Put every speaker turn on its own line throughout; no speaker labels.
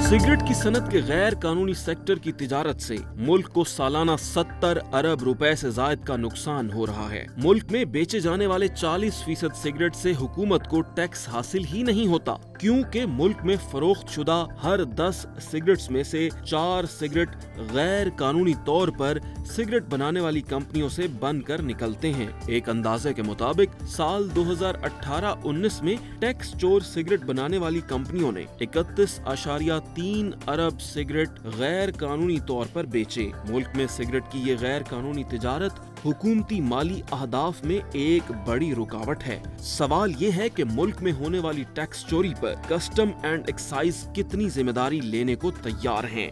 Cigarette की सनत के गैर कानूनी सेक्टर की तिजारत से मुल्क को सालाना 70 अरब रुपए से ज्यादा का नुकसान हो रहा है। मुल्क में बेचे जाने वाले 40% सिगरेट से हुकूमत को टैक्स हासिल ही नहीं होता, क्योंकि मुल्क में फरोख्त शुदा हर 10 सिगरेट्स में से 4 सिगरेट गैर कानूनी तौर पर सिगरेट बनाने वाली कंपनियों से बनकर निकलते हैं। एक अंदाजे के मुताबिक साल 2018-19 में टैक्स चोर सिगरेट बनाने वाली कंपनियों ने 31.3 अरब सिगरेट गैर कानूनी तौर पर बेचे। मुल्क में सिगरेट की ये गैर कानूनी तिजारत हुकूमती माली अहदाफ में एक बड़ी रुकावट है। सवाल ये है कि मुल्क में होने वाली टैक्स चोरी पर कस्टम एंड एक्साइज कितनी जिम्मेदारी लेने को तैयार हैं।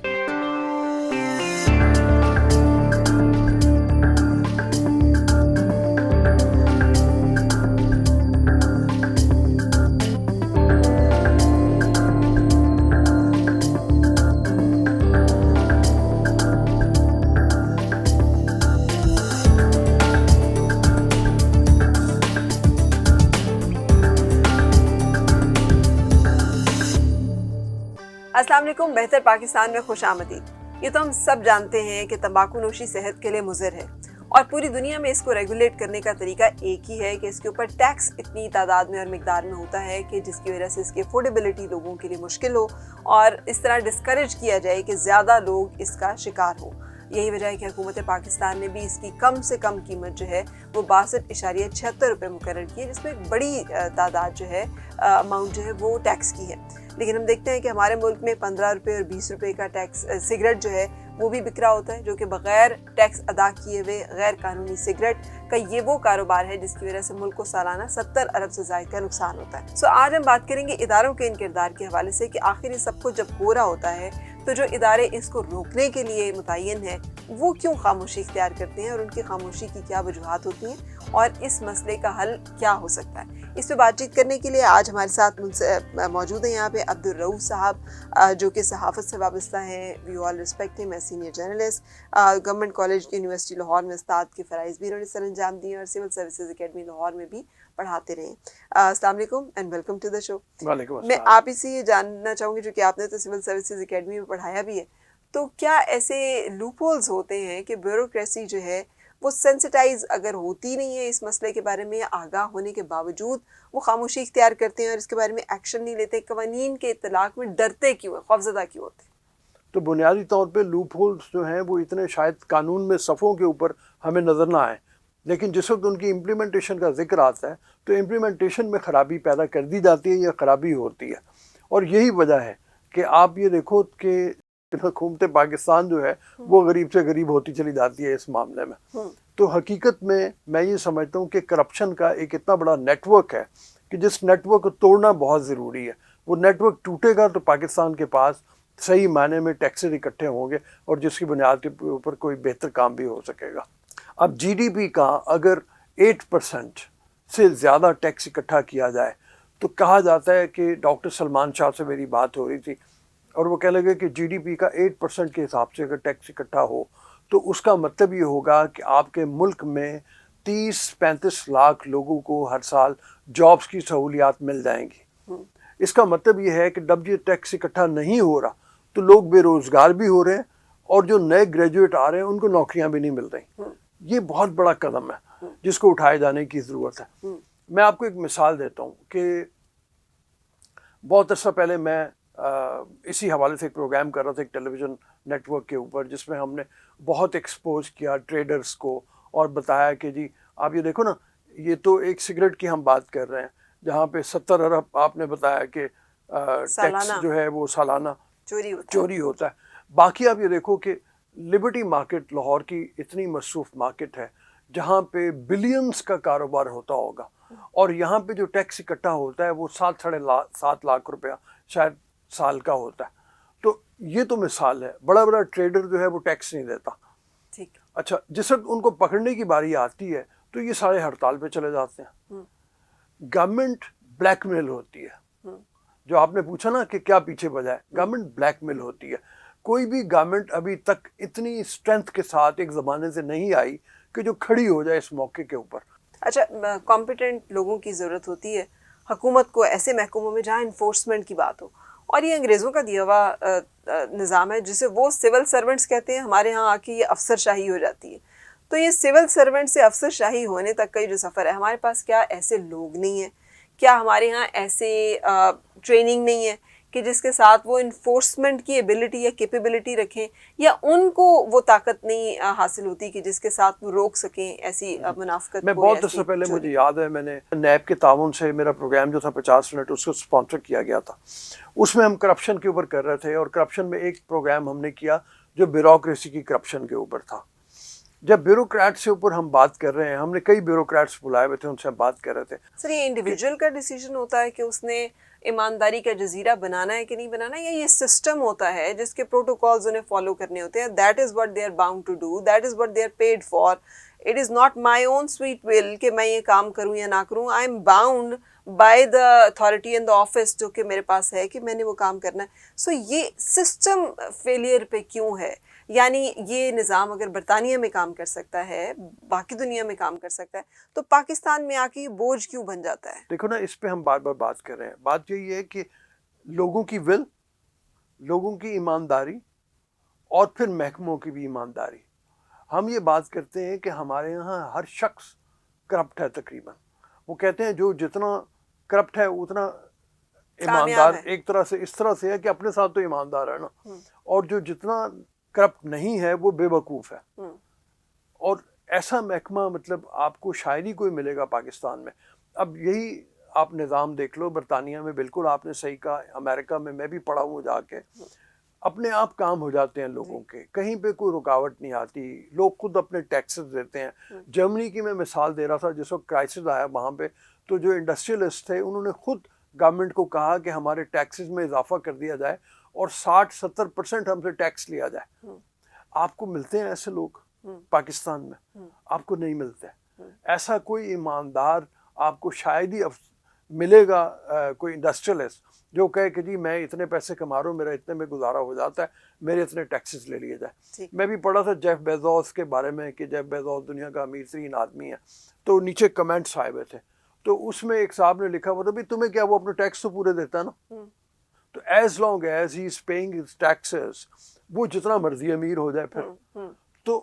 अस्सलाम वालेकुम, बेहतर पाकिस्तान में खुश आमदीद। ये तो हम सब जानते हैं कि तंबाकू नोशी सेहत के लिए मुज़र है और पूरी दुनिया में इसको रेगुलेट करने का तरीका एक ही है कि इसके ऊपर टैक्स इतनी तादाद में और मिकदार में होता है कि जिसकी वजह से इसकी अफोर्डेबिलिटी लोगों के लिए मुश्किल हो और इस तरह डिस्करेज किया जाए कि ज़्यादा लोग इसका शिकार हो। यही वजह है कि हुकूमत पाकिस्तान ने भी इसकी कम से कम कीमत जो है वो 62.76 रुपये मुकर्रर की है, जिसमें एक बड़ी तादाद जो है अमाउंट जो है वो टैक्स की है। लेकिन हम देखते हैं कि हमारे मुल्क में 15 रुपये और 20 रुपये का टैक्स सिगरेट जो है वो भी बिक रहा होता है, जो कि बगैर टैक्स अदा किए हुए गैर कानूनी सिगरेट का ये वो कारोबार है जिसकी वजह से मुल्क को सालाना 70 अरब से ज़ायद का नुकसान होता है। आज हम बात करेंगे इदारों के इन किरदार के हवाले से कि आखिर ये सब कुछ जब हो रहा होता है तो जो इदारे इसको रोकने के लिए मुतय्यन है वो क्यों खामोशी इख्तियार करते हैं और उनकी खामोशी की क्या वजूहात होती हैं और इस मसले का हल क्या हो सकता है। इस पर बातचीत करने के लिए आज हमारे साथ मौजूद हैं यहाँ पे अब्दुल रऊफ साहब, जो कि सहाफ़त से वाबस्ता हैं। We all respect him as senior journalist. Government college university Lahore में उस्ताद के फ़राइज़ भी इन्होंने सर अंजाम दिए और सिविल सर्विसेज अकेडमी लाहौर में भी पढ़ाते रहे। अस्सलाम वालेकुम and welcome to the show. मैं आप इसी ये जानना चाहूँगी, जो कि आपने तो सिविल सर्विसेज अकेडमी में पढ़ाया भी है, तो क्या ऐसे लूप होल्स होते हैं कि ब्यूरोक्रेसी जो है वो सेंसिटाइज अगर होती नहीं है इस मसले के बारे में, आगाह होने के बावजूद वो खामोशी इख्तियार करते हैं और इसके बारे में एक्शन नहीं लेते, कवानीन के इत्तलाक में डरते क्यों है, खौफज़दा क्यों होते हैं?
तो बुनियादी तौर पे लूप होल्स जो हैं वो इतने शायद कानून में सफ़ों के ऊपर हमें नज़र ना आए, लेकिन जिस वक्त उनकी इम्प्लीमेंटेशन का जिक्र आता है तो इम्प्लीमेंटेशन में ख़राबी पैदा कर दी जाती है या ख़राबी होती है। और यही वजह है कि आप ये देखो कि हुकूमत पाकिस्तान जो है वो गरीब से गरीब होती चली जाती है इस मामले में। तो हकीकत में मैं ये समझता हूँ कि करप्शन का एक इतना बड़ा नेटवर्क है कि जिस नेटवर्क को तोड़ना बहुत ज़रूरी है। वो नेटवर्क टूटेगा तो पाकिस्तान के पास सही मायने में टैक्सेस इकट्ठे होंगे और जिसकी बुनियाद के ऊपर कोई बेहतर काम भी हो सकेगा। अब GDP का अगर 8% से ज़्यादा टैक्स इकट्ठा किया जाए तो कहा जाता है कि डॉक्टर सलमान शाह से मेरी बात हो रही थी और वो कह लगे कि GDP का 8% के हिसाब से अगर टैक्स इकट्ठा हो तो उसका मतलब ये होगा कि आपके मुल्क में 30-35 लाख लोगों को हर साल जॉब्स की सहूलियात मिल जाएंगी। इसका मतलब ये है कि जब ये टैक्स इकट्ठा नहीं हो रहा तो लोग बेरोज़गार भी हो रहे हैं और जो नए ग्रेजुएट आ रहे हैं उनको नौकरियां भी नहीं मिल रही। ये बहुत बड़ा कदम है जिसको उठाए जाने की ज़रूरत है। मैं आपको एक मिसाल देता हूँ कि बहुत अर्सा पहले मैं इसी हवाले से एक प्रोग्राम कर रहा था एक टेलीविज़न नेटवर्क के ऊपर, जिसमें हमने बहुत एक्सपोज किया ट्रेडर्स को और बताया कि जी आप ये देखो ना, ये तो एक सिगरेट की हम बात कर रहे हैं जहाँ पे 70 अरब आपने बताया कि टैक्स जो है वो सालाना चोरी होता है। बाकी आप ये देखो कि लिबर्टी मार्केट लाहौर की इतनी मसरूफ मार्केट है जहाँ पे बिलियंस का कारोबार होता होगा और यहाँ पे जो टैक्स इकट्ठा होता है वो 7 लाख रुपया शायद साल का होता है। तो ये तो मिसाल है। बड़ा बड़ा ट्रेडर जो है वो टैक्स नहीं देता।
ठीक।
अच्छा, जिस वक्त उनको पकड़ने की बारी आती है तो ये सारे हड़ताल पे चले जाते हैं। गवर्नमेंट ब्लैकमेल होती है। जो आपने पूछा ना कि क्या पीछे वजह है, गवर्नमेंट ब्लैकमेल होती है। कोई भी गवर्नमेंट अभी तक इतनी स्ट्रेंथ के साथ एक ज़माने से नहीं आई कि जो खड़ी हो जाए इस मौके के ऊपर।
अच्छा, कॉम्पिटेंट लोगों की ज़रूरत होती है। हुकूमत को ऐसे महकमों में जहाँ इन्फोर्समेंट की बात हो اور یہ انگریزوں کا دیا ہوا نظام ہے جسے وہ سول سرونٹس کہتے ہیں. ہمارے ہاں آ کے یہ افسر شاہی ہو جاتی ہے. تو یہ سول سرونٹ سے افسر شاہی ہونے تک کا یہ جو سفر ہے, ہمارے پاس کیا ایسے لوگ نہیں ہیں, کیا ہمارے ہاں ایسے ٹریننگ نہیں ہے کہ جس کے ساتھ وہ انفورسمنٹ کی ایبلٹی یا کیپیبلٹی رکھیں, یا ان کو وہ طاقت نہیں حاصل ہوتی کہ جس کے ساتھ وہ روک سکیں ایسی منافقت
میں
کو,
بہت
ایسی
عرصہ پہلے
چوری.
مجھے یاد ہے میں نے نیب کے تعاون سے میرا پروگرام جو تھا 50 منٹ اس کو اسپانسر کیا گیا تھا. اس میں ہم کرپشن کے اوپر کر رہے تھے, اور کرپشن میں ایک پروگرام ہم نے کیا جو بیوروکریسی کی کرپشن کے اوپر تھا. جب بیوروکریٹ سے اوپر ہم بات کر رہے ہیں, ہم نے کئی بیوروکریٹس بلائے ہوئے تھے, ان سے ہم بات کر رہے تھے.
سر یہ انڈیویجول کا ڈیسیجن ہوتا ہے کہ اس نے ایمانداری کا جزیرہ بنانا ہے کہ نہیں بنانا, یا یہ سسٹم ہوتا ہے جس کے پروٹوکالز انہیں فالو کرنے ہوتے ہیں؟ That is what they are bound to do, that is what they are paid for. It is not my own sweet will کہ میں یہ کام کروں یا نہ کروں. I am bound by the authority and the office جو کہ میرے پاس ہے کہ میں نے وہ کام کرنا ہے. سو یہ سسٹم فیلئر پہ کیوں ہے؟ یعنی یہ نظام اگر برطانیہ میں کام کر سکتا ہے, باقی دنیا میں کام کر سکتا ہے, تو پاکستان میں آ کے یہ بوجھ کیوں بن جاتا ہے؟
دیکھو نا, اس پہ ہم بار بار بات کر رہے ہیں. بات یہی ہے کہ لوگوں کی ول, لوگوں کی ایمانداری, اور پھر محکموں کی بھی ایمانداری. ہم یہ بات کرتے ہیں کہ ہمارے یہاں ہر شخص کرپٹ ہے تقریباً. وہ کہتے ہیں جو جتنا کرپٹ ہے اتنا ایماندار, ایک طرح سے اس طرح سے ہے کہ اپنے ساتھ تو ایماندار ہے نا, اور جو جتنا کرپٹ نہیں ہے وہ بے وقوف ہے. اور ایسا محکمہ مطلب آپ کو شاید ہی کوئی ملے گا پاکستان میں. اب یہی آپ نظام دیکھ لو, برطانیہ میں بالکل آپ نے صحیح کہا, امریکہ میں بھی پڑھا ہوں جا کے, اپنے آپ کام ہو جاتے ہیں لوگوں کے, کہیں پہ کوئی رکاوٹ نہیں آتی, لوگ خود اپنے ٹیکسز دیتے ہیں. جرمنی کی میں مثال دے رہا تھا, جس وقت کرائسس آیا وہاں پہ, تو جو انڈسٹریلسٹ تھے انہوں نے خود گورنمنٹ کو کہا کہ ہمارے ٹیکسز میں اضافہ کر دیا جائے اور 60-70% ہم سے ٹیکس لیا جائے. آپ کو ملتے ہیں ایسے لوگ پاکستان میں؟ آپ کو نہیں ملتے. ایسا کوئی ایماندار آپ کو شاید ہی ملے گا کوئی انڈسٹریلسٹ جو کہے کہ جی میں اتنے پیسے کما رہا ہوں, میرا اتنے میں گزارا ہو جاتا ہے, میرے اتنے ٹیکسز لے لیے جائے. میں بھی پڑھا تھا جیف بیزوس کے بارے میں کہ جیف بیزوس دنیا کا امیر ترین آدمی ہے, تو نیچے کمنٹس آئے ہوئے تھے, تو اس میں ایک صاحب نے لکھا ہوا تھا, بھائی تمہیں کیا, وہ اپنے ٹیکس تو پورے دیتا ہے نا, تو as long as he is paying his taxes, وہ جتنا مرضی امیر ہو جائے پھر. تو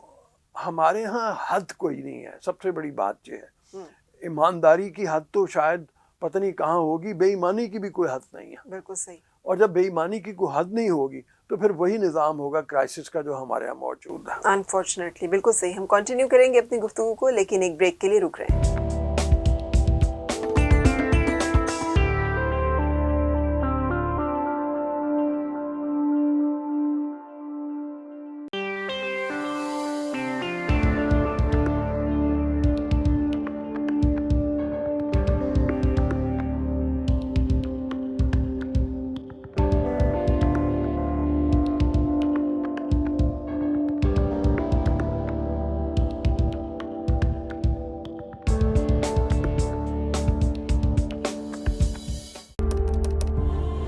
ہمارے ہاں حد کوئی نہیں ہے. سب سے بڑی بات یہ ہے, ایمانداری کی حد تو شاید پتہ نہیں کہاں ہوگی, بے ایمانی کی بھی کوئی حد نہیں ہے.
بالکل صحیح.
اور جب بے ایمانی کی کوئی حد نہیں ہوگی تو پھر وہی نظام ہوگا کرائسس کا جو ہمارے یہاں موجود ہے.
انفارچونیٹلی بالکل صحیح. ہم کنٹینیو کریں گے اپنی گفتگو کو, لیکن ایک بریک کے لیے رک رہے ہیں.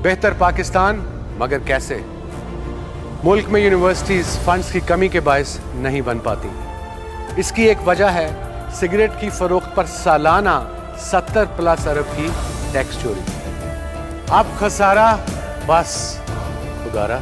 بہتر پاکستان مگر کیسے؟ ملک میں یونیورسٹیز فنڈز کی کمی کے باعث نہیں بن پاتی. اس کی ایک وجہ ہے سگریٹ کی فروخت پر سالانہ 70+ ارب کی ٹیکس چوری. اب خسارہ بس خدارا.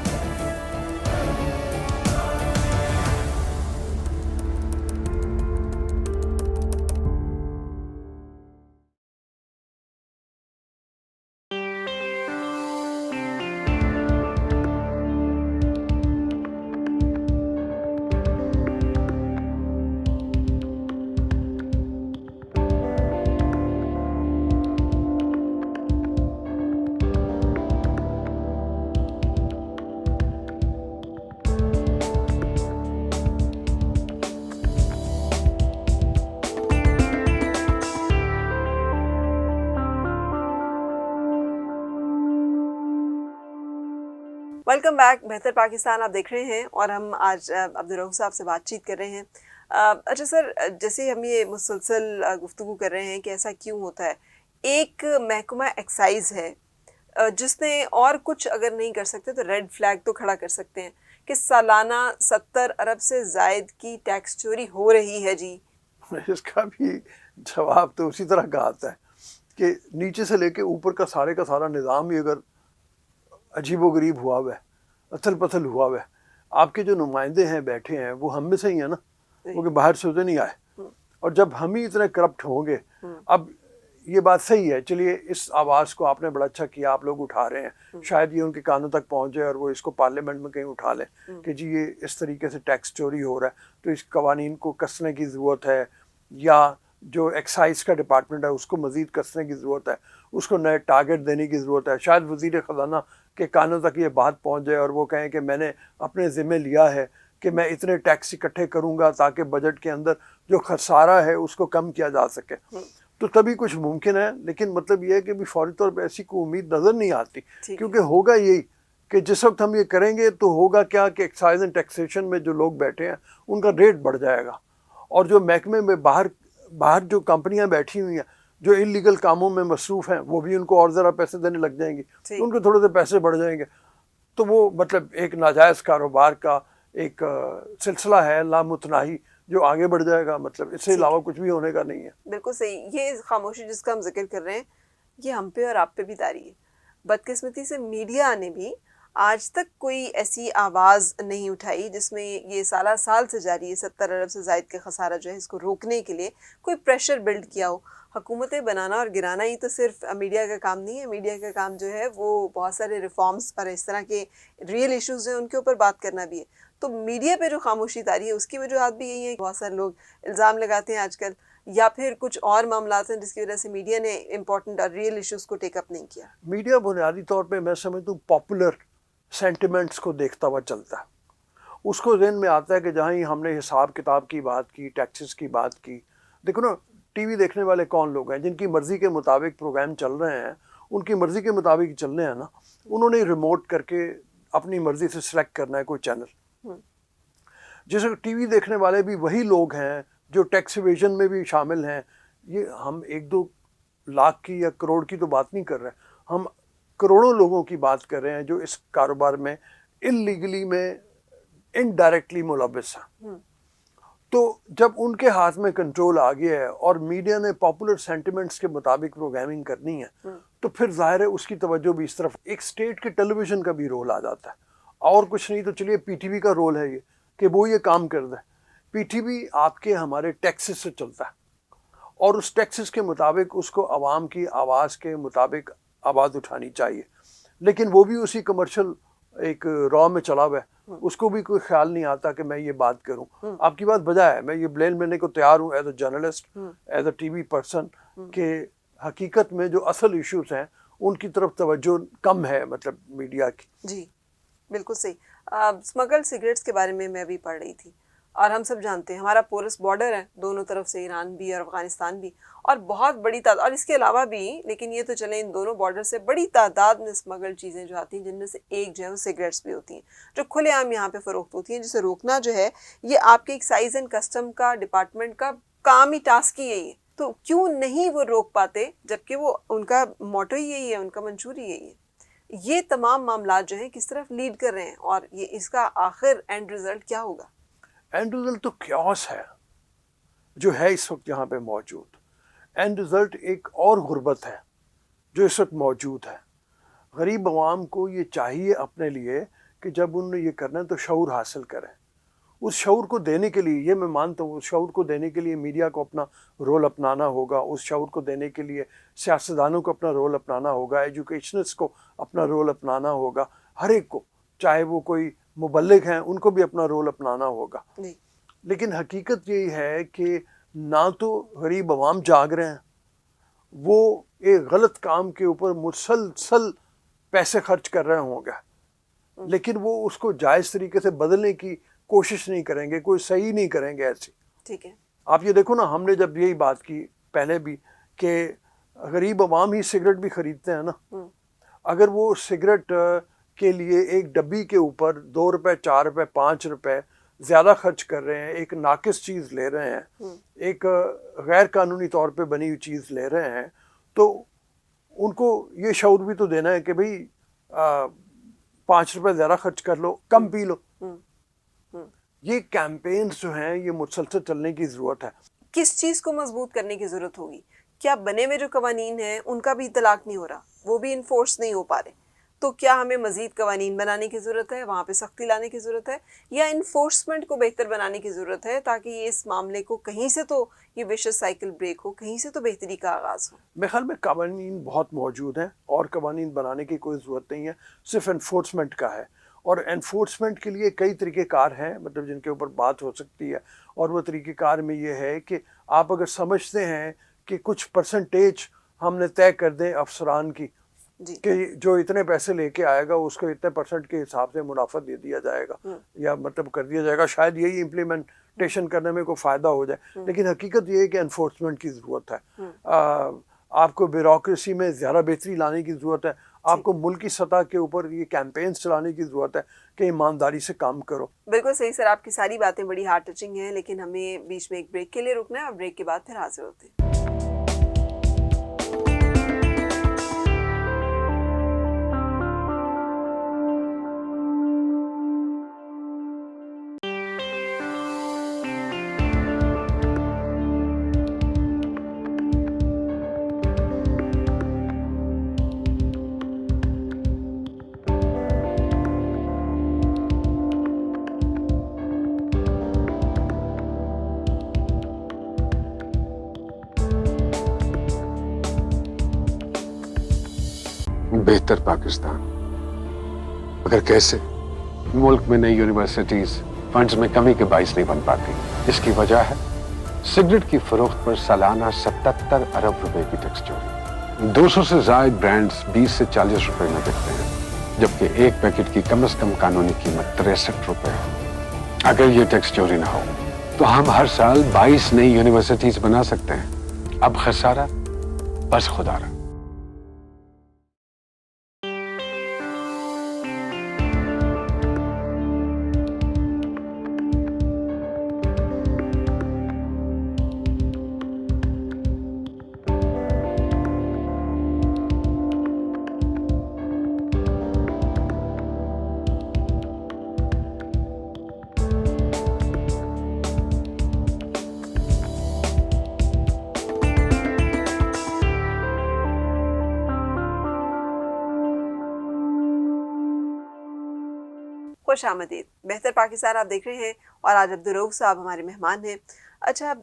Welcome back. بہتر پاکستان آپ دیکھ رہے ہیں, اور ہم آج عبدالرؤف صاحب سے بات چیت کر رہے ہیں. اچھا سر, جیسے ہم یہ مسلسل گفتگو کر رہے ہیں کہ ایسا کیوں ہوتا ہے, ایک محکمہ ایکسائز ہے جس نے, اور کچھ اگر نہیں کر سکتے تو ریڈ فلیگ تو کھڑا کر سکتے ہیں کہ سالانہ 70 ارب سے زائد کی ٹیکس چوری ہو رہی ہے. جی
اس کا بھی جواب تو اسی طرح کا آتا ہے کہ نیچے سے لے کے اوپر کا سارا نظام ہی اگر अजीबो गरीब हुआ हुआ है, अथल पथल हुआ हुआ है। आपके जो नुमाइंदे हैं बैठे हैं वो हम में से ही है ना, वो कि बाहर से उधर नहीं आए। और जब हम ही इतने करप्ट होंगे, अब ये बात सही है, चलिए इस आवाज़ को आपने बड़ा अच्छा किया, आप लोग उठा रहे हैं, शायद ये उनके कानों तक पहुंच जाए और वो इसको पार्लियामेंट में कहीं उठा लें कि जी ये इस तरीके से टैक्स चोरी हो रहा है, तो इस कवानीन को कसने की ज़रूरत है, या जो एक्साइज का डिपार्टमेंट है उसको मज़ीद कसने की ज़रूरत है, उसको नए टारगेट देने की ज़रूरत है। शायद वज़ीर ख़जाना के कानों तक ये बात पहुंच जाए और वो कहें कि मैंने अपने ज़िम्मे लिया है कि मैं इतने टैक्स इकट्ठे करूंगा ताकि बजट के अंदर जो खसारा है उसको कम किया जा सके, तो तभी कुछ मुमकिन है। लेकिन मतलब ये है कि भी फौरी तौर पे ऐसी कोई उम्मीद नज़र नहीं आती, क्योंकि होगा यही कि जिस वक्त हम ये करेंगे तो होगा क्या कि एक्साइज एंड टैक्सेशन में जो लोग बैठे हैं उनका रेट बढ़ जाएगा, और जो महकमे में बाहर जो कंपनियां बैठी हुई हैं जो इलीगल कामों में मसरूफ़ हैं वो भी उनको और ज़रा पैसे देने लग जाएंगी, तो उनको थोड़े से पैसे बढ़ जाएंगे, तो वो मतलब एक नाजायज़ कारोबार का एक सिलसिला है लामुतनाही जो आगे बढ़ जाएगा। मतलब इससे अलावा कुछ भी होने का नहीं है।
बिल्कुल सही। ये खामोशी जिसका हम जिक्र कर रहे हैं ये हम पे और आप पे भी तारी है। बदकिस्मती से मीडिया ने भी आज तक कोई ऐसी आवाज़ नहीं उठाई जिसमें ये साल से जारी है 70 अरब से ज़ायद का खसारा जो है इसको रोकने के लिए कोई प्रेशर बिल्ड किया हो। हुकूमतें बनाना और गिराना ही तो सिर्फ मीडिया का काम नहीं है। मीडिया का काम जो है वो बहुत सारे रिफॉर्म्स और इस तरह के रियल इश्यूज़ हैं उनके ऊपर बात करना भी है। तो मीडिया पे जो खामोशी तारी है उसकी वजूहत भी यही है। बहुत सारे लोग इल्ज़ाम लगाते हैं आजकल, या फिर कुछ और मामलात हैं जिसकी वजह से मीडिया ने इम्पोर्टेंट और रियल इश्यूज़ को टेकअप नहीं किया।
मीडिया बुनियादी तौर पे मैं समझता हूँ पॉपुलर सेंटिमेंट्स को देखता हुआ चलता है। उसको ज़हन में आता है कि जहाँ ही हमने हिसाब किताब की बात की, टैक्सेस की बात की, देखो ना टीवी देखने वाले कौन लोग हैं जिनकी मर्ज़ी के मुताबिक प्रोग्राम चल रहे हैं, उनकी मर्ज़ी के मुताबिक चलने हैं ना, उन्होंने रिमोट करके अपनी मर्ज़ी से सिलेक्ट करना है कोई चैनल। जैसे टीवी देखने वाले भी वही लोग हैं जो टैक्स इवेजन में भी शामिल हैं। ये हम 1-2 लाख की या करोड़ की तो बात नहीं कर रहे हैं, हम करोड़ों लोगों की बात कर रहे हैं जो इस कारोबार में इलीगली में इनडायरेक्टली मुलव्वस हैं। तो जब उनके हाथ में कंट्रोल आ गया है और मीडिया ने पॉपुलर सेंटिमेंट्स के मुताबिक प्रोग्रामिंग करनी है, तो फिर जाहिर है उसकी तवज्जो भी इस तरफ एक स्टेट के टेलीविज़न का भी रोल आ जाता है। और कुछ नहीं तो चलिए पीटीवी का रोल है ये कि वो ये काम कर दे। पीटीवी आपके हमारे टैक्सेस से चलता है और उस टैक्सेस के मुताबिक उसको आवाम की आवाज़ के मुताबिक आवाज़ उठानी चाहिए, लेकिन वो भी उसी कमर्शियल एक रॉ में चला हुआ है। उसको भी कोई ख्याल नहीं आता कि मैं ये बात करूं। आपकी बात बजा है, मैं ये ब्लेम लेने को तैयार हूं as a journalist, as a TV person, कि हकीकत में जो असल इश्यूज हैं उनकी तरफ तवज्जो कम है मतलब मीडिया की।
जी बिल्कुल सही। स्मगल सिगरेट्स के बारे में मैं अभी पढ़ रही थी, और हम सब जानते हैं हमारा पोरस बॉर्डर है दोनों तरफ से, ईरान भी और अफ़गानिस्तान भी, और बहुत बड़ी तादाद, और इसके अलावा भी, लेकिन ये तो चले इन दोनों बॉर्डर से बड़ी तादाद में स्मगल चीज़ें जो आती हैं, जिनमें से एक जो है वो सिगरेट्स भी होती हैं जो खुलेआम यहाँ पे फ़रोख्त होती हैं, जिसे रोकना जो है ये आपके एक्साइज एंड कस्टम का डिपार्टमेंट का काम ही, टास्क ही यही है। तो क्यों नहीं वो रोक पाते, जबकि वो उनका मोटो ही यही है, उनका मंशूर ही यही है। ये तमाम मामला जो हैं किस तरफ लीड कर रहे हैं और ये इसका आखिर एंड रिज़ल्ट क्या होगा?
एंड रिजल्ट तो क्यास है जो है इस वक्त यहाँ पे मौजूद। एंड रिजल्ट एक और गुर्बत है जो इस वक्त मौजूद है। गरीब अवाम को ये चाहिए अपने लिए कि जब उन्हें ये करना है तो शऊर हासिल करें। उस शऊर को देने के लिए, ये मैं मानता हूँ, उस शऊर को देने के लिए मीडिया को अपना रोल अपनाना होगा, उस शऊर को देने के लिए सियासतदानों को अपना रोल अपनाना होगा, एजुकेशनिस्ट को अपना रोल अपनाना होगा, हर एक को, चाहे वो कोई मुबल्लिग हैं उनको भी अपना रोल अपनाना होगा। लेकिन हकीकत यही है कि ना तो गरीब अवाम जाग रहे हैं, वो एक गलत काम के ऊपर मुसलसल पैसे खर्च कर रहे होंगे, लेकिन वो उसको जायज़ तरीके से बदलने की कोशिश नहीं करेंगे, कोई सही नहीं करेंगे ऐसी।
ठीक है,
आप ये देखो ना, हमने जब यही बात की पहले भी कि गरीब अवाम ही सिगरेट भी ख़रीदते हैं ना, अगर वो सिगरेट के लिए एक डब्बी के ऊपर 2 रुपए, 4 रुपए, 5 रुपए ज़्यादा खर्च कर रहे हैं, एक नाकिस चीज़ ले रहे हैं, एक गैर कानूनी तौर पे बनी हुई चीज़ ले रहे हैं, तो उनको ये शऊर भी तो देना है कि भाई 5 रुपए ज़्यादा खर्च कर लो, कम पी लो। ये कैंपेन्स जो हैं ये मुसलसल चलने की ज़रूरत है।
किस चीज़ को मजबूत करने की ज़रूरत होगी? क्या बने हुए जो कवानीन हैं उनका भी इतलाक नहीं हो रहा, वो भी इन्फोर्स नहीं हो पा रहे? تو کیا ہمیں مزید قوانین بنانے کی ضرورت ہے, وہاں پہ سختی لانے کی ضرورت ہے, یا انفورسمنٹ کو بہتر بنانے کی ضرورت ہے تاکہ یہ اس معاملے کو کہیں سے تو یہ ویشس سائیکل بریک ہو, کہیں سے تو بہتری کا آغاز ہو؟
میرے خیال میں قوانین بہت موجود ہیں اور قوانین بنانے کی کوئی ضرورت نہیں ہے, صرف انفورسمنٹ کا ہے. اور انفورسمنٹ کے لیے کئی طریقہ کار ہیں, مطلب جن کے اوپر بات ہو سکتی ہے. اور وہ طریقہ کار میں یہ ہے کہ آپ اگر سمجھتے ہیں کہ کچھ پرسنٹیج ہم نے طے کر دیں افسران کی
جی.
کہ جو اتنے پیسے لے کے آئے گا اس کو اتنے پرسنٹ کے حساب سے منافع دے دیا جائے گا یا مطلب کر دیا جائے گا, شاید یہی امپلیمنٹیشن کرنے میں کوئی فائدہ ہو جائے. لیکن حقیقت یہ ہے کہ انفورسمنٹ کی ضرورت ہے. آپ کو بیوروکریسی میں زیادہ بہتری لانے کی ضرورت ہے. آپ کو ملکی سطح کے اوپر یہ کیمپینز چلانے کی ضرورت ہے کہ ایمانداری سے کام کرو.
بالکل صحیح سر, آپ کی ساری باتیں بڑی ہارٹ ٹچنگ ہیں, لیکن ہمیں بیچ میں ایک بریک کے لیے رکنا ہے اور بریک کے بعد پھر حاضر ہوتے ہیں.
بہتر پاکستان مگر کیسے؟ ملک میں نئی یونیورسٹیز فنڈز میں کمی کے باعث نہیں بن پاتی. اس کی وجہ ہے سگریٹ کی فروخت پر سالانہ 77 ارب روپے کی ٹیکس چوری. 200 سے زائد برانڈز 20 سے 40 روپے میں بکتے ہیں, جبکہ ایک پیکٹ کی کم از کم قانونی قیمت 63 روپے ہے. اگر یہ ٹیکس چوری نہ ہو تو ہم ہر سال 22 نئی یونیورسٹیز بنا سکتے ہیں. اب خسارہ بس خدا رہا.
خوش آمدید. بہتر پاکستان آپ دیکھ رہے ہیں اور آج عبدالرؤف صاحب ہمارے مہمان ہیں. اچھا,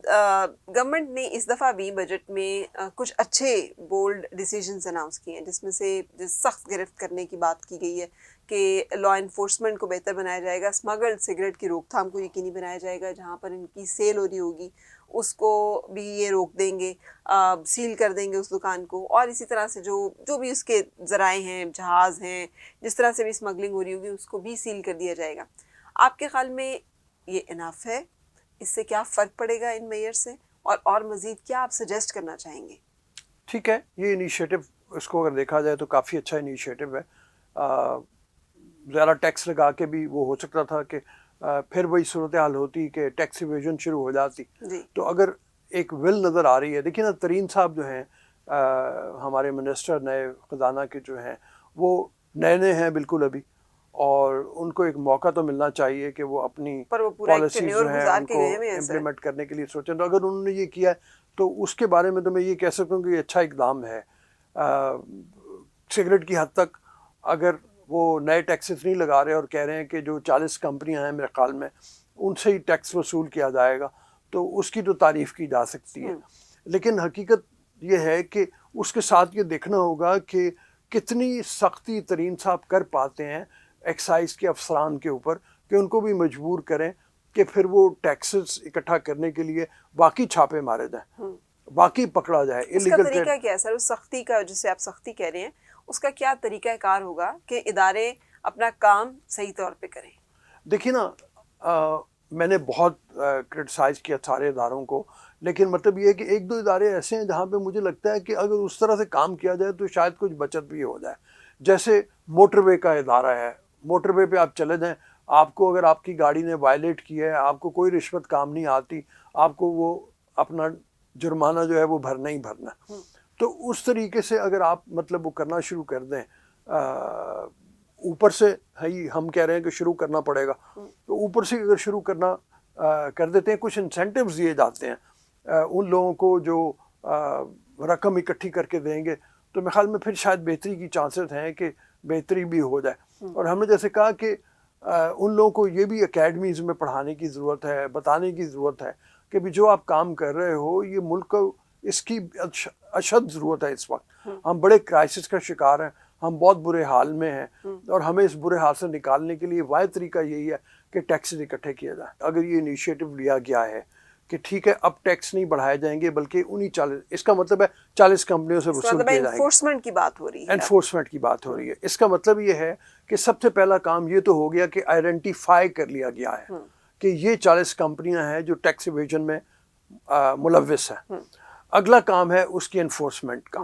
گورنمنٹ نے اس دفعہ بھی بجٹ میں کچھ اچھے بولڈ ڈیسیجنز اناؤنس کیے ہیں, جس میں سے سخت گرفت کرنے کی بات کی گئی ہے کہ لا انفورسمنٹ کو بہتر بنایا جائے گا, اسمگلڈ سگریٹ کی روک تھام کو یقینی بنایا جائے گا, جہاں پر ان کی سیل ہو رہی ہوگی اس کو بھی یہ روک دیں گے, سیل کر دیں گے اس دکان کو, اور اسی طرح سے جو بھی اس کے ذرائع ہیں, جہاز ہیں, جس طرح سے بھی اسمگلنگ ہو رہی ہوگی اس کو بھی سیل کر دیا جائے گا. آپ کے خیال میں یہ انف ہے؟ اس سے کیا فرق پڑے گا ان میئر سے, اور مزید کیا آپ سجیسٹ کرنا چاہیں گے؟
ٹھیک ہے, یہ انیشیٹو اس کو اگر دیکھا جائے تو کافی اچھا انیشیٹو ہے. زیادہ ٹیکس لگا کے بھی وہ ہو سکتا تھا کہ پھر وہی صورتحال ہوتی کہ ٹیکس ایویژن شروع ہو جاتی. تو اگر ایک ول نظر آ رہی ہے, دیکھیں نا ترین صاحب جو ہیں ہمارے منسٹر نئے خزانہ کے جو ہیں وہ نئے ہیں بالکل ابھی, اور ان کو ایک موقع تو ملنا چاہیے کہ وہ اپنی پالیسیز جو ہیں ان کو امپلیمنٹ کرنے کے لیے سوچیں. تو اگر انہوں نے یہ کیا ہے تو اس کے بارے میں تو میں یہ کہہ سکتا ہوں کہ یہ اچھا اقدام ہے. سگریٹ کی حد تک اگر وہ نئے ٹیکسز نہیں لگا رہے اور کہہ رہے ہیں کہ جو 40 کمپنیاں ہیں میرے خیال میں ان سے ہی ٹیکس وصول کیا جائے گا, تو اس کی تو تعریف کی جا سکتی ہے. لیکن حقیقت یہ ہے کہ اس کے ساتھ یہ دیکھنا ہوگا کہ کتنی سختی ترین صاحب کر پاتے ہیں ایکسائز کے افسران کے اوپر کہ ان کو بھی مجبور کریں کہ پھر وہ ٹیکسز اکٹھا کرنے کے لیے باقی چھاپے مارے جائیں, باقی پکڑا جائے.
اس کا طریقہ کیا ہے سر, اس سختی کا جسے آپ سختی کہہ رہے ہیں اس کا کیا طریقہ کار ہوگا کہ ادارے اپنا کام صحیح طور پہ کریں؟
دیکھیے نا, میں نے بہت کرٹیسائز کیا سارے اداروں کو, لیکن مطلب یہ ہے کہ ایک دو ادارے ایسے ہیں جہاں پہ مجھے لگتا ہے کہ اگر اس طرح سے کام کیا جائے تو شاید کچھ بچت بھی ہو جائے. جیسے موٹر وے کا ادارہ ہے, موٹر وے پہ آپ چلے جائیں, آپ کو اگر آپ کی گاڑی نے وائلیٹ کیا ہے, آپ کو کوئی رشوت کام نہیں آتی, آپ کو وہ اپنا جرمانہ جو ہے وہ بھرنا ہی بھرنا. تو اس طریقے سے اگر آپ مطلب وہ کرنا شروع کر دیں, اوپر سے ہم کہہ رہے ہیں کہ شروع کرنا پڑے گا, تو اوپر سے اگر شروع کرنا کر دیتے ہیں, کچھ انسینٹیوز دیے جاتے ہیں ان لوگوں کو جو رقم اکٹھی کر کے دیں گے, تو میرے خیال میں پھر شاید بہتری کی چانسز ہیں کہ बेहतरी भी हो जाए। और हमने जैसे कहा कि उन लोगों को ये भी एकेडमीज़ में पढ़ाने की ज़रूरत है, बताने की ज़रूरत है कि भी जो आप काम कर रहे हो ये मुल्क को इसकी अशद ज़रूरत है। इस वक्त हम बड़े क्राइसिस का शिकार हैं, हम बहुत बुरे हाल में हैं और हमें इस बुरे हाल से निकालने के लिए वाहिद तरीका यही है कि टैक्सेस इकट्ठे किया जाए। अगर ये इनिशिएटिव लिया गया है कि ठीक है अब टैक्स नहीं बढ़ाए जाएंगे बल्कि उन्हीं 40, इसका मतलब है 40 कंपनियों से वसूल किए जाएंगे।
एनफोर्समेंट की बात हो रही है।
एनफोर्समेंट की बात हो रही है। इसका मतलब ये है कि सबसे पहला काम ये तो हो गया कि आइडेंटिफाई कर लिया गया है कि ये 40 कंपनियां हैं जो टैक्स इवेजन में मुलव्विस हैं। अगला काम है उसकी एनफोर्समेंट का।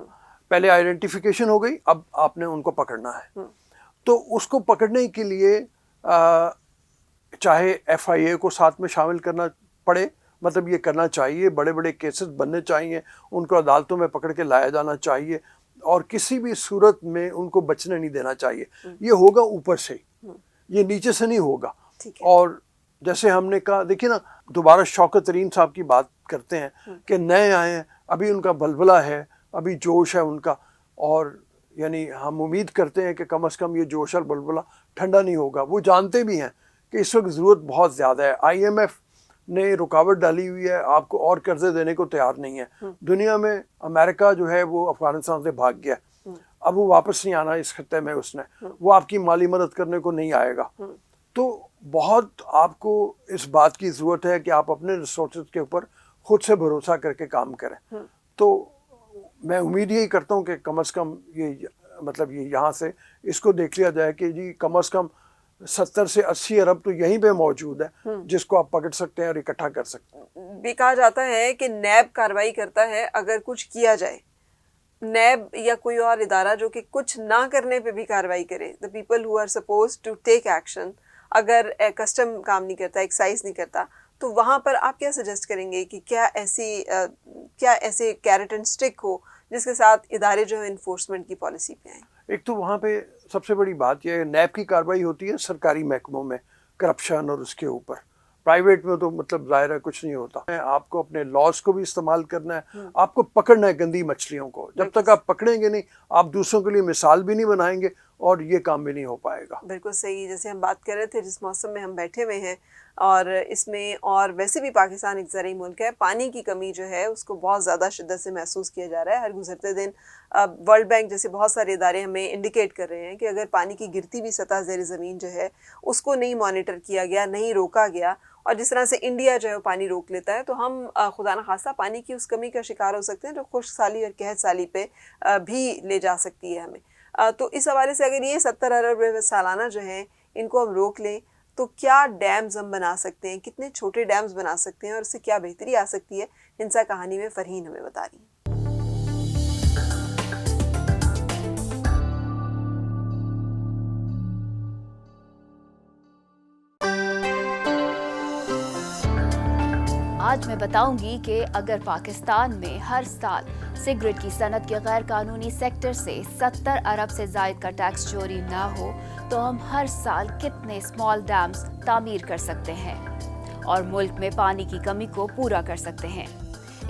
पहले आइडेंटिफिकेशन हो गई, अब आपने उनको पकड़ना है। तो उसको पकड़ने के लिए चाहे FIA को साथ में शामिल करना पड़े, मतलब ये करना चाहिए, बड़े बड़े केसेस बनने चाहिए, उनको अदालतों में पकड़ के लाया जाना चाहिए और किसी भी सूरत में उनको बचने नहीं देना चाहिए। ये होगा ऊपर से, ये नीचे से नहीं होगा। और जैसे हमने कहा, देखिए ना, दोबारा शौकत तरीन साहब की बात करते हैं कि नए आए हैं, अभी उनका बलबला है, अभी जोश है उनका, और यानी हम उम्मीद करते हैं कि कम से कम ये जोश और बलबला ठंडा नहीं होगा। वो जानते भी हैं कि इस वक्त ज़रूरत बहुत ज़्यादा है। IMF ने रुकावट डाली हुई है, आपको और कर्जे देने को तैयार नहीं है। दुनिया में अमेरिका जो है वो अफगानिस्तान से भाग गया, अब वो वापस नहीं आना इस खत्ते में, उसने वो आपकी माली मदद करने को नहीं आएगा। तो बहुत आपको इस बात की ज़रूरत है कि आप अपने रिसोर्सेज के ऊपर खुद से भरोसा करके काम करें। तो मैं उम्मीद यही करता हूँ कि कम से कम ये मतलब ये यहाँ से इसको देख लिया जाए कि जी कम से कम 70 से 80 अरब तो यहीं पे मौजूद है जिसको आप पकड़ सकते हैं और इकट्ठा कर सकते हैं।
भी कहा जाता है कि नैब कार्रवाई करता है अगर कुछ किया जाए। नैब या कोई और इदारा जो कि कुछ ना करने पे भी कार्रवाई करे, the people who are suppose to take action, अगर कस्टम काम नहीं करता, एक्साइज नहीं करता, तो वहाँ पर आप क्या सजेस्ट करेंगे कि क्या ऐसे कैरेट एंड स्टिक हो जिसके साथ इदारे जो है इन्फोर्समेंट की पॉलिसी पे आए?
एक तो वहाँ पे सबसे बड़ी बात यह है, नैब की कार्रवाई होती है सरकारी महकमों में करप्शन और उसके ऊपर। प्राइवेट में तो मतलब ज़ाहिर है कुछ नहीं होता है। आपको अपने लॉज को भी इस्तेमाल करना है, आपको पकड़ना है गंदी मछलियों को। जब तक आप पकड़ेंगे नहीं, आप दूसरों के लिए मिसाल भी नहीं बनाएंगे और ये काम भी नहीं हो पाएगा।
बिल्कुल सही। जैसे हम बात कर रहे थे जिस मौसम में हम बैठे हुए हैं, और इसमें और वैसे भी पाकिस्तान एक ज़रई मुल्क है, पानी की कमी जो है उसको बहुत ज़्यादा शिद्दत से महसूस किया जा रहा है हर गुजरते दिन। वर्ल्ड बैंक जैसे बहुत सारे इदारे हमें इंडिकेट कर रहे हैं कि अगर पानी की गिरती भी सतह ज़ेर ज़मीन जो है उसको नहीं मॉनिटर किया गया, नहीं रोका गया, और जिस तरह से इंडिया जो है पानी रोक लेता है, तो हम खुदा न खास्ता पानी की उस कमी का शिकार हो सकते हैं जो खुश्क साली और कहत साली पे भी ले जा सकती है हमें। तो इस हवाले से अगर ये 70 अरब सालाना जो है इनको हम रोक लें तो क्या डैम्स हम बना सकते हैं, कितने छोटे डैम्स बना सकते हैं और उससे क्या बेहतरी आ सकती है, हिंसा कहानी में फरहीन हमें बता रही है।
आज मैं बताऊंगी कि अगर पाकिस्तान में हर साल सिगरेट की सनत के गैर कानूनी सेक्टर से 70 अरब से ज़ायद का टैक्स चोरी ना हो तो हम हर साल कितने स्मॉल डैम्स तामीर कर सकते हैं और मुल्क में पानी की कमी को पूरा कर सकते हैं।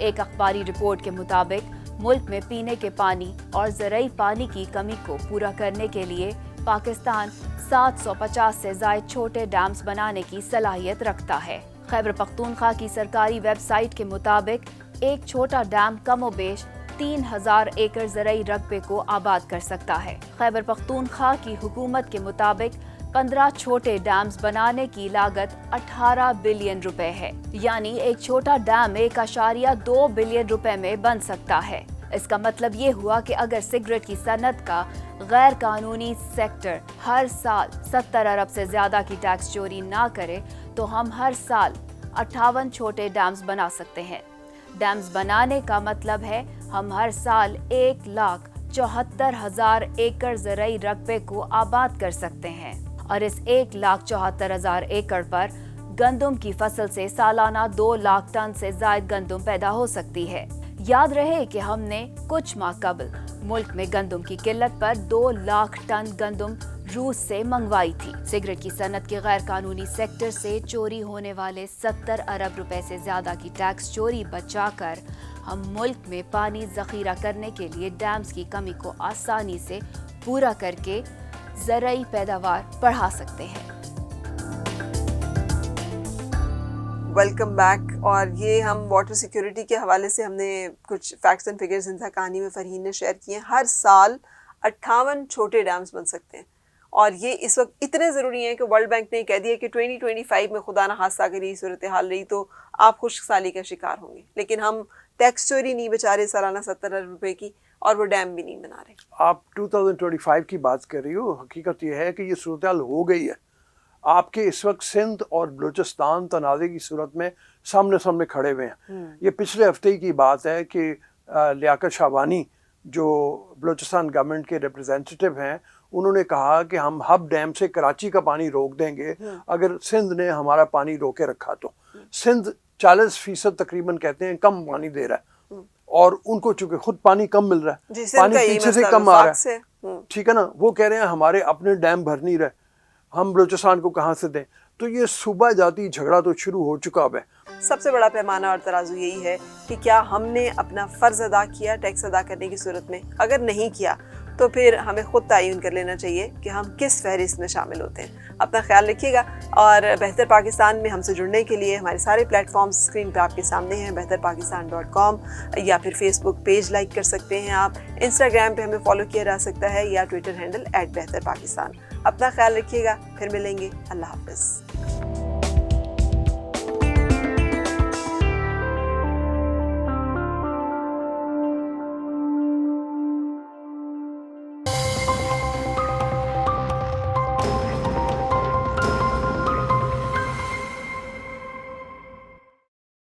एक अखबारी रिपोर्ट के मुताबिक मुल्क में पीने के पानी और ज़रई पानी की कमी को पूरा करने के लिए पाकिस्तान 750 से ज़ायद छोटे डैम्स बनाने की सलाहियत रखता है। खैबर पख्तूनख्वा की सरकारी वेबसाइट के मुताबिक एक छोटा डैम कमोबेश 3000 एकड़ ज़रई रकबे को आबाद कर सकता है। खैबर पख्तूनख्वा की हुकूमत के मुताबिक 15 छोटे डैम्स बनाने की लागत 18 बिलियन रुपए है, यानी एक छोटा डैम 1.2 बिलियन रुपए में बन सकता है। इसका मतलब ये हुआ कि अगर सिगरेट की सनत का गैर कानूनी सेक्टर हर साल 70 अरब से ज्यादा की टैक्स चोरी ना करे तो हम हर साल 58 छोटे डैम्स बना सकते हैं। डैम्स बनाने का मतलब है हम हर साल 1,74,000 एकड़ ज़रई रकबे को आबाद कर सकते हैं और इस 1,74,000 एकड़ पर गंदम की फसल से सालाना 2 लाख टन से ज़ायद गंदम पैदा हो सकती है। याद रहे कि हमने कुछ माह कबल मुल्क में गंदम की किल्लत पर 2 लाख टन गंदम रूस से मंगवाई थी। सिगरेट की सनत के गैर कानूनी सेक्टर से चोरी होने वाले 70 अरब रुपए से ज्यादा की टैक्स चोरी बचाकर हम मुल्क में पानी जखीरा करने के लिए डैम्स की कमी को आसानी से पूरा करके ज़रूरी पैदावार बढ़ा सकते हैं।
Welcome back. और ये हम वाटर सिक्योरिटी के हवाले से हमने कुछ फैक्ट्स एंड फिगर्स इंसा कहानी में फरहीन ने शेयर किए हैं। हर साल 58 छोटे डैम्स बन सकते हैं और ये इस वक्त इतने ज़रूरी हैं कि वर्ल्ड बैंक ने कह दिया कि 2025 में खुदा न खास्ता अगर यही सूरत हाल रही तो आप खुश्क साली का शिकार होंगे। लेकिन हम टैक्स चोरी नहीं बचा रहे सालाना 70 अरब रुपए की, और वो डैम भी नहीं बना रहे।
आप 2025 की बात कर रही हो, हकीकत ये है कि ये सूरत हाल हो गई है। आपके इस वक्त सिंध और बलूचिस्तान तनाज़े की सूरत में सामने सामने खड़े हुए हैं। ये पिछले हफ्ते की बात है कि लियाकत शाहबानी जो बलूचिस्तान गवर्नमेंट के रिप्रेजेंटेटिव हैं, उन्होंने कहा कि हम हब डैम से कराची का पानी रोक देंगे अगर सिंध ने हमारा पानी रोके रखा तो। सिंध 40% तकरीबन कहते हैं कम पानी दे रहा है और उनको चूंकि खुद पानी कम मिल रहा है, पानी पीछे से कम आ रहा है, ठीक है ना। वो कह रहे हैं हमारे अपने डैम भर नहीं रहे, हम बलूचिस्तान को कहाँ से दें। तो ये सूबा जाती झगड़ा तो शुरू हो चुका है।
सबसे बड़ा पैमाना और तराजू यही है कि क्या हमने अपना फ़र्ज़ अदा किया टैक्स अदा करने की सूरत में। अगर नहीं किया तो फिर हमें खुद तयन कर लेना चाहिए कि हम किस फहरिस्त में शामिल होते हैं। अपना ख्याल रखिएगा और बेहतर पाकिस्तान में हमसे जुड़ने के लिए हमारे सारे प्लेटफॉर्म्स स्क्रीन पर आपके सामने हैं। behrtarpakistan.com या फिर फेसबुक पेज लाइक कर सकते हैं आप, इंस्टाग्राम पे हमें फॉलो किया जा सकता है या ट्विटर हैंडल @behrtarpakistan। अपना ख्याल रखिएगा, फिर मिलेंगे। अल्लाह हाफ़िज़।